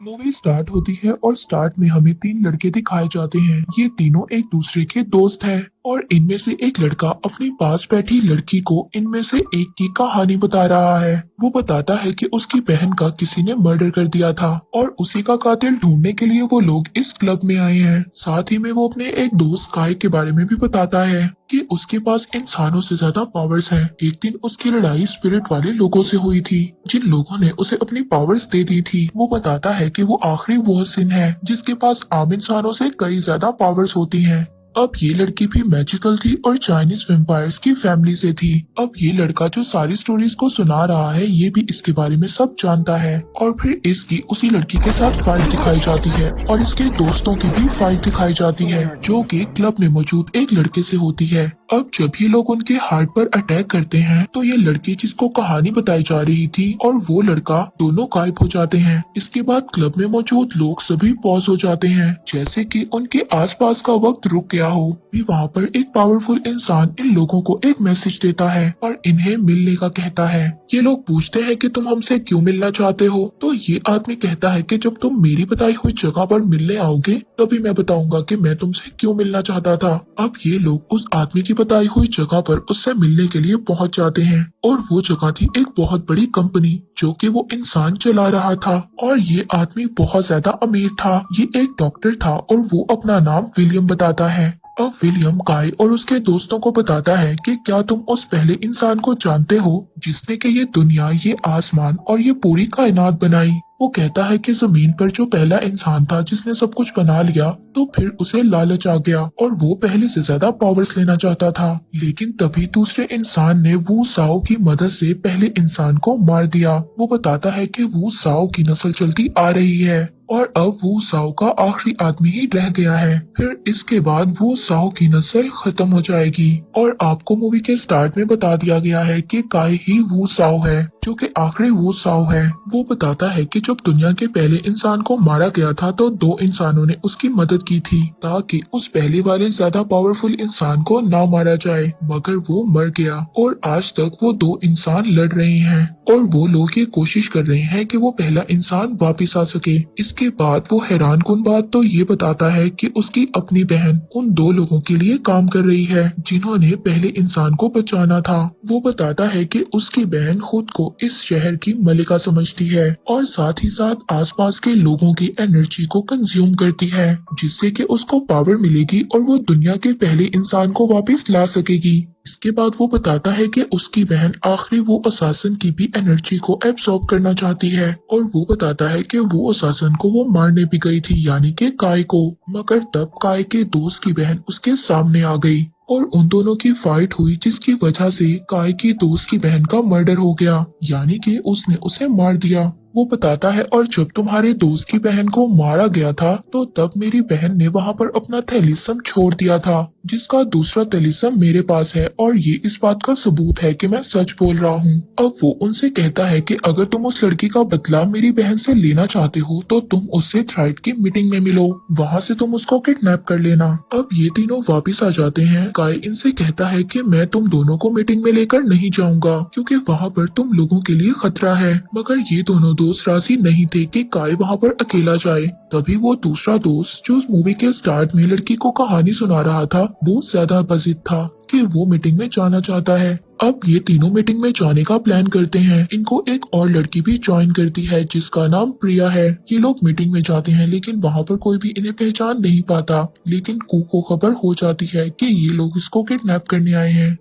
Movie start होती है और स्टार्ट में हमें तीन लड़के दिखाए जाते हैं। ये तीनों एक दूसरे के दोस्त हैं और इनमें से एक लड़का अपनी पास बैठी लड़की को इनमें से एक की कहानी बता रहा है। वो बताता है कि उसकी बहन का किसी ने मर्डर कर दिया था और उसी का कातिल ढूंढने के लिए वो लोग इस क्लब में आए हैं। साथ ही में वो अपने एक दोस्त काय के बारे में भी बताता है कि उसके पास इंसानों से ज्यादा पावर्स हैं। एक दिन उसकी लड़ाई स्पिरिट वाले लोगों से हुई थी जिन लोगों ने उसे अपनी पावर्स दे दी थी। वो बताता है कि वो आखिरी वो सिन है जिसके पास आम इंसानों से कई ज्यादा पावर्स होती हैं। अब ये लड़की भी मैजिकल थी और चाइनीज वेम्पायर्स की फैमिली से थी। अब ये लड़का जो सारी स्टोरीज को सुना रहा है ये भी इसके बारे में सब जानता है और फिर इसकी उसी लड़की के साथ फाइट दिखाई जाती है और इसके दोस्तों की भी फाइट दिखाई जाती है जो कि क्लब में मौजूद एक लड़के से होती है। अब जब ये लोग उनके हार्ट पर अटैक करते हैं तो ये लड़की जिसको कहानी बताई जा रही थी और वो लड़का दोनों गायब हो जाते हैं। इसके बाद क्लब में मौजूद लोग सभी पॉज हो जाते हैं जैसे कि उनके आसपास का वक्त रुक गया हो। भी वहाँ पर एक पावरफुल इंसान इन लोगों को एक मैसेज देता है और इन्हें मिलने का कहता है। ये लोग पूछते हैं कि तुम हमसे क्यों मिलना चाहते हो, तो ये आदमी कहता है कि जब तुम मेरी बताई हुई जगह पर मिलने आओगे तभी मैं बताऊंगा कि मैं तुमसे क्यों मिलना चाहता था। अब ये लोग उस आदमी की बताई हुई जगह पर उससे मिलने के लिए पहुंच जाते हैं और वो जगह थी एक बहुत बड़ी कंपनी जो कि वो इंसान चला रहा था और ये आदमी बहुत ज्यादा अमीर था। ये एक डॉक्टर था और वो अपना नाम विलियम बताता है। अब विलियम काय और उसके दोस्तों को बताता है कि क्या तुम उस पहले इंसान को जानते हो जिसने कि ये दुनिया, ये आसमान और ये पूरी कायनात बनाई। वो कहता है कि जमीन पर जो पहला इंसान था जिसने सब कुछ बना लिया तो फिर उसे लालच आ गया और वो पहले से ज्यादा पावर्स लेना चाहता था, लेकिन तभी दूसरे इंसान ने वू साओ की मदद से पहले इंसान को मार दिया। वो बताता है कि वू साओ की नस्ल चलती आ रही है और अब वू साओ का आखिरी आदमी ही रह गया है। फिर इसके बाद वू साओ की नस्ल खत्म हो जाएगी और आपको मूवी के स्टार्ट में बता दिया गया है कि काय ही वू साओ है जो कि आखिरी वू साओ है। वो बताता है कि जब दुनिया के पहले इंसान को मारा गया था तो दो इंसानों ने उसकी मदद की थी ताकि उस पहले वाले ज्यादा पावरफुल इंसान को ना मारा जाए, मगर वो मर गया और आज तक वो दो इंसान लड़ रहे हैं और वो लोग ये कोशिश कर रहे हैं कि वो पहला इंसान वापिस आ सके। इसके बाद वो हैरान कुन बात तो ये बताता है कि उसकी अपनी बहन उन दो लोगों के लिए काम कर रही है जिन्होंने पहले इंसान को बचाना था। वो बताता है कि उसकी बहन खुद को इस शहर की मलिका समझती है और साथ ही साथ आसपास के लोगों की एनर्जी को कंज्यूम करती है जिससे कि उसको पावर मिलेगी और वो दुनिया के पहले इंसान को वापस ला सकेगी। इसके बाद वो बताता है कि उसकी बहन आखिरी वो असासन की भी एनर्जी को एब्सॉर्ब करना चाहती है और वो बताता है कि वो असासन को वो मारने भी गई थी यानी कि काय को, मगर तब काय के दोस्त की बहन उसके सामने आ गई और उन दोनों की फाइट हुई जिसकी वजह से काय के दोस्त की बहन का मर्डर हो गया यानी कि उसने उसे मार दिया। वो बताता है और जब तुम्हारे दोस्त की बहन को मारा गया था तो तब मेरी बहन ने वहाँ पर अपना थैलिसम छोड़ दिया था जिसका दूसरा थैलिसम मेरे पास है और ये इस बात का सबूत है कि मैं सच बोल रहा हूँ। अब वो उनसे कहता है कि अगर तुम उस लड़की का बदला मेरी बहन से लेना चाहते हो तो तुम उससे थ्राइड की मीटिंग में मिलो, वहाँ से तुम उसको किडनैप कर लेना। अब ये तीनों वापिस आ जाते हैं। काय इनसे कहता है कि मैं तुम दोनों को मीटिंग में लेकर नहीं जाऊंगा क्योंकि वहाँ पर तुम लोगों के लिए खतरा है, मगर ये दोनों दोस्त राजी नहीं थे कि काय वहाँ पर अकेला जाए। तभी वो दूसरा दोस्त जो मूवी के स्टार्ट में लड़की को कहानी सुना रहा था वो ज्यादा बजिद था कि वो मीटिंग में जाना चाहता है। अब ये तीनों मीटिंग में जाने का प्लान करते हैं। इनको एक और लड़की भी ज्वाइन करती है जिसका नाम प्रिया है। ये लोग मीटिंग में जाते हैं लेकिन वहाँ पर कोई भी इन्हें पहचान नहीं पाता, लेकिन कू को खबर हो जाती है कि ये लोग इसको किडनैप करने आए हैं।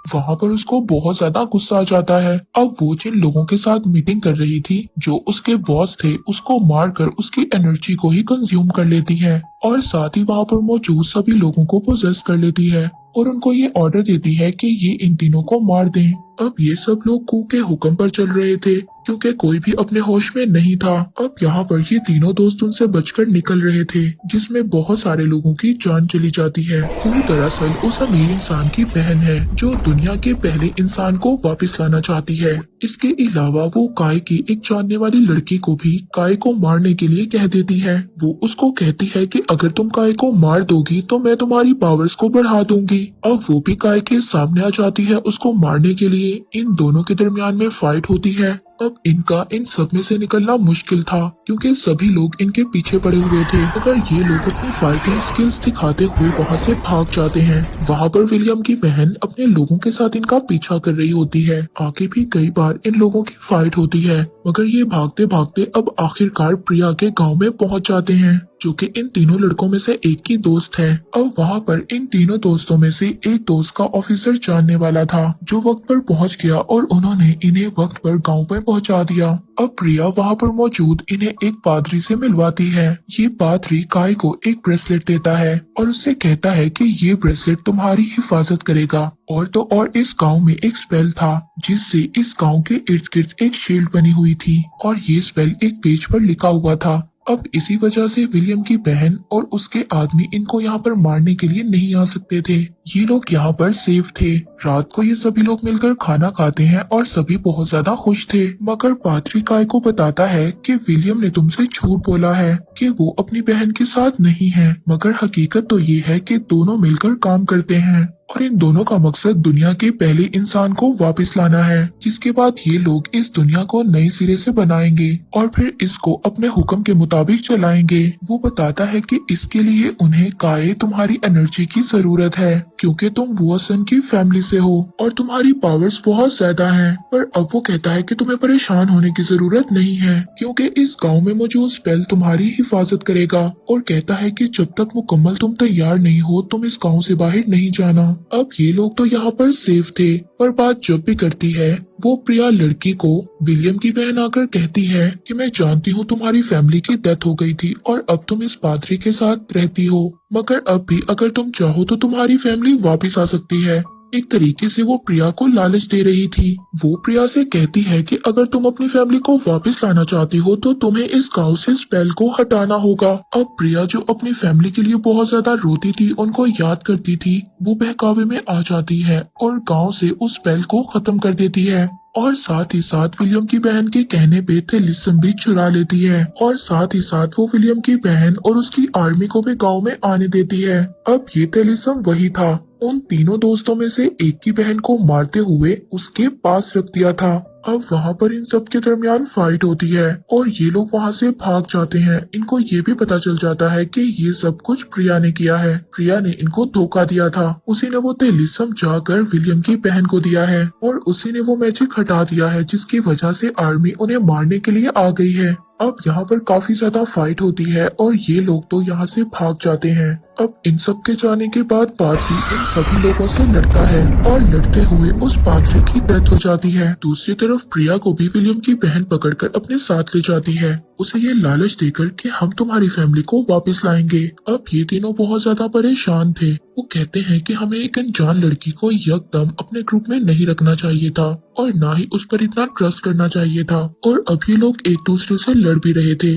वहाँ पर उसको बहुत ज्यादा गुस्सा आ जाता है। अब वो जिन लोगों के साथ मीटिंग कर रही थी जो उसके बॉस थे उसको मारकर उसकी एनर्जी को ही कंज्यूम कर लेती है और साथ ही वहाँ पर मौजूद सभी लोगों को पोजेस कर लेती है और उनको ये ऑर्डर देती है कि ये इन तीनों को मार दें। अब ये सब लोग कू के हुक्म पर चल रहे थे क्योंकि कोई भी अपने होश में नहीं था। अब यहाँ पर ये तीनों दोस्त उनसे बचकर निकल रहे थे जिसमें बहुत सारे लोगों की जान चली जाती है। कू दरअसल उस अमीर इंसान की बहन है जो दुनिया के पहले इंसान को वापस लाना चाहती है। इसके अलावा वो काय की एक जानने वाली लड़की को भी काय को मारने के लिए कह देती है। वो उसको कहती है कि अगर तुम काय को मार दोगी तो मैं तुम्हारी पावर्स को बढ़ा दूंगी। अब वो भी काय के सामने आ जाती है उसको मारने के लिए। इन दोनों के दरमियान में फाइट होती है अब इनका इन सब में से निकलना मुश्किल था क्योंकि सभी लोग इनके पीछे पड़े हुए थे, मगर ये लोग अपनी फाइटिंग स्किल्स दिखाते हुए वहाँ से भाग जाते हैं। वहाँ पर विलियम की बहन अपने लोगों के साथ इनका पीछा कर रही होती है। आगे भी कई बार इन लोगों की फाइट होती है, मगर ये भागते भागते अब आखिरकार प्रिया के गांव में पहुंच जाते हैं, जो कि इन तीनों लड़कों में से एक की दोस्त है। अब वहाँ पर इन तीनों दोस्तों में से एक दोस्त का ऑफिसर जानने वाला था, जो वक्त पर पहुंच गया और उन्होंने इन्हें वक्त पर गांव में पहुंचा दिया। अब प्रिया वहाँ पर मौजूद इन्हें एक पादरी से मिलवाती है। ये पादरी काय को एक ब्रेसलेट देता है और उससे कहता है कि ये ब्रेसलेट तुम्हारी हिफाजत करेगा। और तो और इस गांव में एक स्पेल था जिससे इस गांव के इर्द गिर्द एक शील्ड बनी हुई थी और ये स्पेल एक पेज पर लिखा हुआ था। अब इसी वजह से विलियम की बहन और उसके आदमी इनको यहाँ पर मारने के लिए नहीं आ सकते थे। ये लोग यहाँ पर सेफ थे। रात को ये सभी लोग मिलकर खाना खाते हैं और सभी बहुत ज्यादा खुश थे, मगर पादरी काय को बताता है कि विलियम ने तुमसे झूठ बोला है कि वो अपनी बहन के साथ नहीं है, मगर हकीकत तो ये है कि दोनों मिलकर काम करते हैं और इन दोनों का मकसद दुनिया के पहले इंसान को वापस लाना है, जिसके बाद ये लोग इस दुनिया को नए सिरे से बनाएंगे और फिर इसको अपने हुक्म के मुताबिक चलाएंगे। वो बताता है कि इसके लिए उन्हें काय तुम्हारी एनर्जी की जरूरत है क्योंकि तुम वुआसन की फैमिली से हो और तुम्हारी पावर्स बहुत ज्यादा हैं। पर अब वो कहता है कि तुम्हें परेशान होने की जरूरत नहीं है क्योंकि इस गाँव में मौजूद स्पेल तुम्हारी हिफाजत करेगा, और कहता है कि जब तक मुकम्मल तुम तैयार नहीं हो तुम इस गाँव से बाहर नहीं जाना। अब ये लोग तो यहाँ पर सेफ थे, पर बात जब भी करती है वो प्रिया लड़की को विलियम की बहन आकर कहती है कि मैं जानती हूँ तुम्हारी फैमिली की डेथ हो गई थी और अब तुम इस पादरी के साथ रहती हो, मगर अब भी अगर तुम चाहो तो तुम्हारी फैमिली वापस आ सकती है। एक तरीके से वो प्रिया को लालच दे रही थी। वो प्रिया से कहती है कि अगर तुम अपनी फैमिली को वापस लाना चाहती हो तो तुम्हें इस गांव से स्पेल को हटाना होगा। अब प्रिया जो अपनी फैमिली के लिए बहुत ज्यादा रोती थी, उनको याद करती थी, वो बहकावे में आ जाती है और गांव से उस स्पेल को खत्म कर देती है और साथ ही साथ विलियम की बहन के कहने पे तेलिस्म भी चुरा लेती है और साथ ही साथ वो विलियम की बहन और उसकी आर्मी को भी गांव में आने देती है। अब ये तेलिस्म वही था, उन तीनों दोस्तों में से एक की बहन को मारते हुए उसके पास रख दिया था। अब वहाँ पर इन सब के दरमियान फाइट होती है और ये लोग वहाँ से भाग जाते हैं। इनको ये भी पता चल जाता है कि ये सब कुछ प्रिया ने किया है, प्रिया ने इनको धोखा दिया था। उसी ने वो तेलिस्म जाकर विलियम की बहन को दिया है और उसी ने वो मैजिक हटा दिया है जिसकी वजह से आर्मी उन्हें मारने के लिए आ गई है। अब यहाँ पर काफी ज्यादा फाइट होती है और ये लोग तो यहाँ से भाग जाते हैं। अब इन सब के जाने के बाद पादरी इन सभी लोगों से लड़ता है और लड़ते हुए उस पादरी की डेथ हो जाती है। दूसरी तरफ प्रिया को भी विलियम की बहन पकड़कर अपने साथ ले जाती है, उसे ये लालच देकर कि हम तुम्हारी फैमिली को वापस लाएंगे। अब ये तीनों बहुत ज्यादा परेशान थे। वो कहते हैं कि हमें एक अनजान लड़की को यकदम अपने ग्रुप में नहीं रखना चाहिए था और ना ही उस पर इतना ट्रस्ट करना चाहिए था, और अब ये लोग एक दूसरे से लड़ भी रहे थे।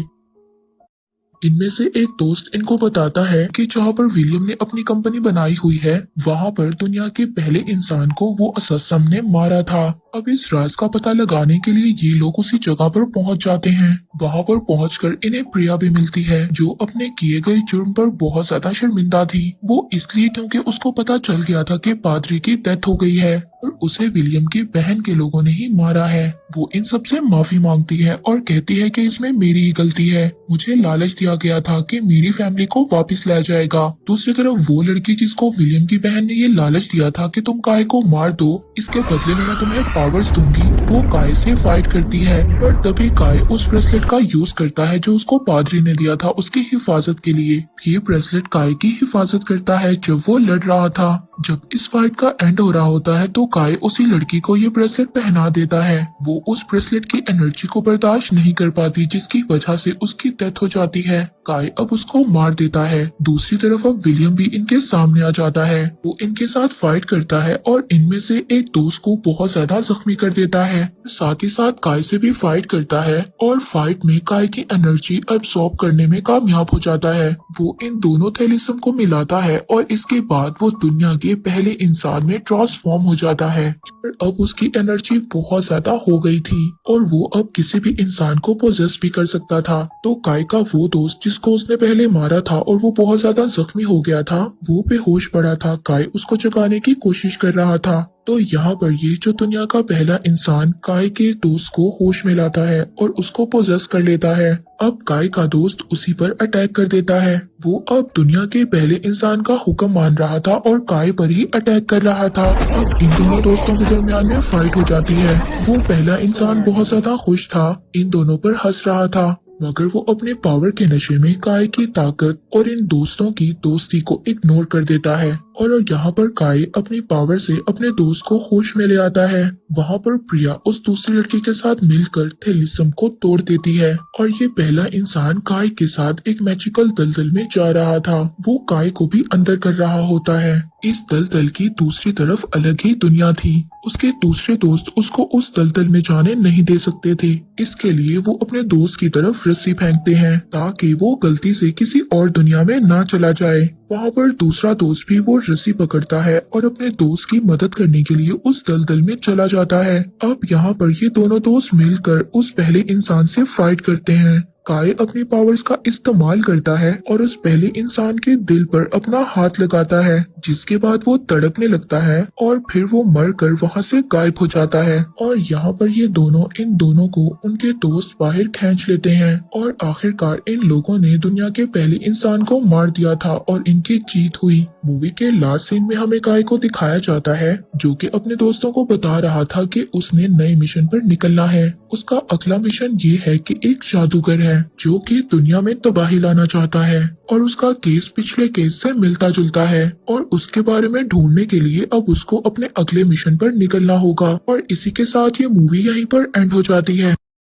इनमें से एक दोस्त इनको बताता है कि जहाँ पर विलियम ने अपनी कंपनी बनाई हुई है वहाँ पर दुनिया के पहले इंसान को वो असम ने मारा था। अब इस राज का पता लगाने के लिए ये लोग उसी जगह पर पहुँच जाते हैं। वहाँ पर पहुंचकर इन्हें प्रिया भी मिलती है, जो अपने किए गए जुर्म पर बहुत ज्यादा शर्मिंदा थी। वो इसलिए क्योंकि उसको पता चल गया था कि पादरी की डेथ हो गई है और उसे विलियम की बहन के लोगों ने ही मारा है। वो इन सब से माफी मांगती है और कहती है कि इसमें मेरी ही गलती है, मुझे लालच दिया गया था कि मेरी फैमिली को वापस लाया जाएगा। दूसरी तरफ वो लड़की जिसको विलियम की बहन ने ये लालच दिया था कि तुम काय को मार दो, इसके बदले में मैं तुम्हें पावर्स दूंगी, वो काय से फाइट करती है। पर तभी काय उस ब्रेसलेट का यूज करता है जो उसको पादरी ने दिया था उसकी हिफाजत के लिए। ये ब्रेसलेट काय की हिफाजत करता है जब वो लड़ रहा था। जब इस फाइट का एंड हो रहा होता है तो काय उसी लड़की को ये ब्रेसलेट पहना देता है। वो उस ब्रेसलेट की एनर्जी को बर्दाश्त नहीं कर पाती जिसकी वजह से उसकी डेथ हो जाती है। काय अब उसको मार देता है। दूसरी तरफ अब विलियम भी इनके सामने आ जाता है। वो इनके साथ फाइट करता है और इनमें से एक दोस्त को बहुत ज्यादा जख्मी कर देता है। साथ ही साथ काय से भी फाइट करता है और फाइट में काय की एनर्जी अब्सॉर्ब करने में कामयाब हो जाता है। वो इन दोनों थैलिस्म को मिलाता है और इसके बाद वो दुनिया के पहले इंसान में ट्रांसफॉर्म हो जाता है। पर अब उसकी एनर्जी बहुत ज्यादा हो गई थी और वो अब किसी भी इंसान को पोजेस भी कर सकता था। तो काय का वो दोस्त जिसको उसने पहले मारा था और वो बहुत ज्यादा जख्मी हो गया था, वो बेहोश पड़ा था। काय उसको जगाने की कोशिश कर रहा था तो यहाँ पर ये जो दुनिया का पहला इंसान काय के दोस्त को होश में लाता है और उसको पोजेस कर लेता है। अब काय का दोस्त उसी पर अटैक कर देता है। वो अब दुनिया के पहले इंसान का हुक्म मान रहा था और काय पर ही अटैक कर रहा था। अब इन दोनों दोस्तों के दरमियान में फाइट हो जाती है। वो पहला इंसान बहुत ज्यादा खुश था, इन दोनों पर हंस रहा था, मगर वो अपने पावर के नशे में काय की ताकत और इन दोस्तों की दोस्ती को इग्नोर कर देता है। और यहाँ पर काय अपनी पावर से अपने दोस्त को होश में ले आता है। वहाँ पर प्रिया उस दूसरी लड़की के साथ मिलकर थेलिसम को तोड़ देती है और ये पहला इंसान काय के साथ एक मैजिकल दलदल में जा रहा था। वो काय को भी अंदर कर रहा होता है। इस दलदल की दूसरी तरफ अलग ही दुनिया थी। उसके दूसरे दोस्त उसको उस दलदल में जाने नहीं दे सकते थे। इसके लिए वो अपने दोस्त की तरफ रस्सी फेंकते हैं ताकि वो गलती से किसी और दुनिया में ना चला जाए। वहाँ पर दूसरा दोस्त भी वो रस्सी पकड़ता है और अपने दोस्त की मदद करने के लिए उस दलदल में चला जाता है। अब यहाँ पर ये दोनों दोस्त मिलकर उस पहले इंसान से फाइट करते हैं। काय अपनी पावर्स का इस्तेमाल करता है और उस पहले इंसान के दिल पर अपना हाथ लगाता है, जिसके बाद वो तड़पने लगता है और फिर वो मरकर वहाँ से गायब हो जाता है। और यहाँ पर ये दोनों इन दोनों को उनके दोस्त बाहर खींच लेते हैं और आखिरकार इन लोगों ने दुनिया के पहले इंसान को मार दिया था और इनकी जीत हुई। मूवी के लास्ट सीन में हमें काय को दिखाया जाता है जो कि अपने दोस्तों को बता रहा था कि उसने नए मिशन पर निकलना है। उसका अगला मिशन ये है कि एक जादूगर है जो कि दुनिया में तबाही लाना चाहता है और उसका केस पिछले केस से मिलता जुलता है और उसके बारे में ढूंढने के लिए अब उसको अपने अगले मिशन पर निकलना होगा। और इसी के साथ ये मूवी यहीं पर एंड हो जाती है।